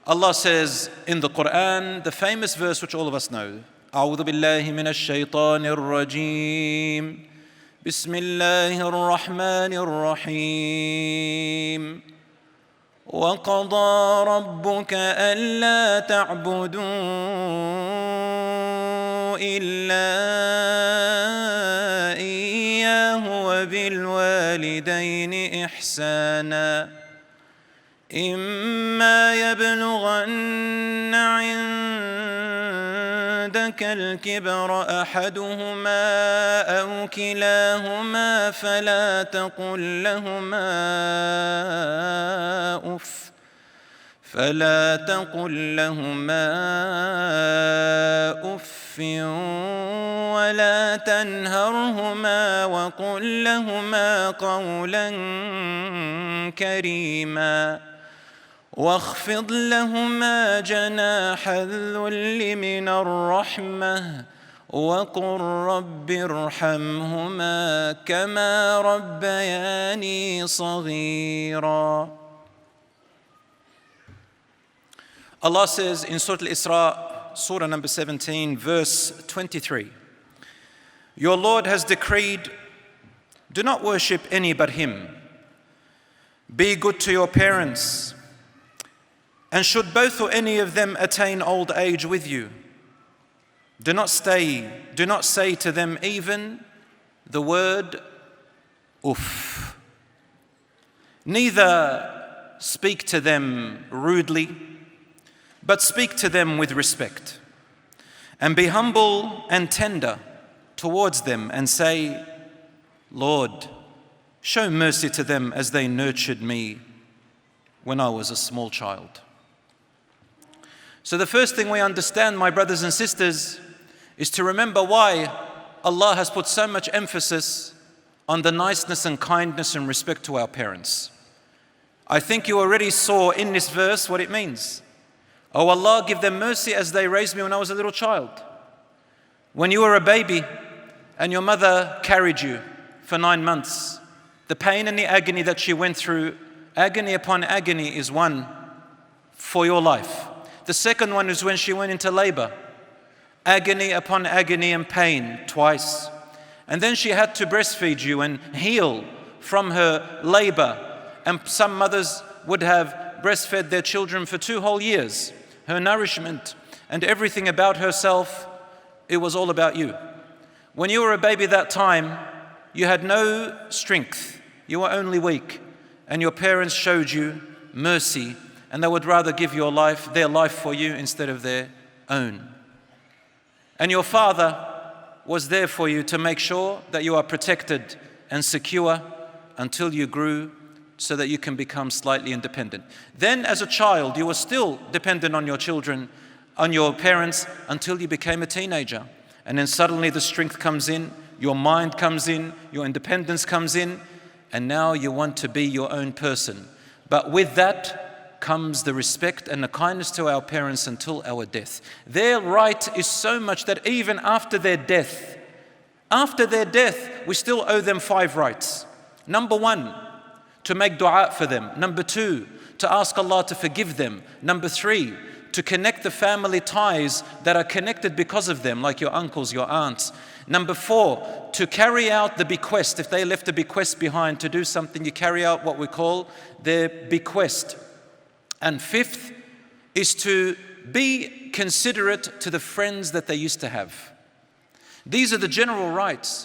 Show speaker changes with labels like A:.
A: Allah says in the Quran, the famous verse which all of us know, أعوذ بالله من الشيطان الرجيم بسم الله الرحمن الرحيم وقضى ربك ألا تعبدوا إلا إياه وبالوالدين إحسانا إما يبلغن عندك الكبر أحدهما أو كلاهما فلا تقل لهما أف ولا تنهرهما وقل لهما قولا كريما واخفض لهما جناح الذل من الرحمة وقل رب ارحمهما كما ربياني صغيرا. Allah says in Surah Al-Isra, Surah number 17, verse 23, Your Lord has decreed, do not worship any but Him. Be good to your parents, and should both or any of them attain old age with you, do not say to them even the word uff. Neither speak to them rudely, but speak to them with respect. And be humble and tender towards them and say, Lord, show mercy to them as they nurtured me when I was a small child. So the first thing we understand, my brothers and sisters, is to remember why Allah has put so much emphasis on the niceness and kindness and respect to our parents. I think you already saw in this verse what it means. Oh Allah, give them mercy as they raised me when I was a little child. When you were a baby and your mother carried you for 9 months, the pain and the agony that she went through, agony upon agony, is one for your life. The second one is when she went into labor, agony upon agony and pain twice. And then she had to breastfeed you and heal from her labor. And some mothers would have breastfed their children for 2 whole years. Her nourishment and everything about herself, it was all about you. When you were a baby that time, you had no strength. You were only weak. And your parents showed you mercy, and they would rather give their life for you instead of their own. And your father was there for you to make sure that you are protected and secure until you grew, so that you can become slightly independent. Then as a child, you were still dependent on your children, on your parents, until you became a teenager. And then suddenly the strength comes in, your mind comes in, your independence comes in, and now you want to be your own person. But with that comes the respect and the kindness to our parents until our death. Their right is so much that even after their death, we still owe them 5 rights. Number 1, to make dua for them. Number 2, to ask Allah to forgive them. Number 3, to connect the family ties that are connected because of them, like your uncles, your aunts. Number 4, to carry out the bequest. If they left a bequest behind to do something, you carry out what we call their bequest. And 5th is to be considerate to the friends that they used to have. These are the general rights.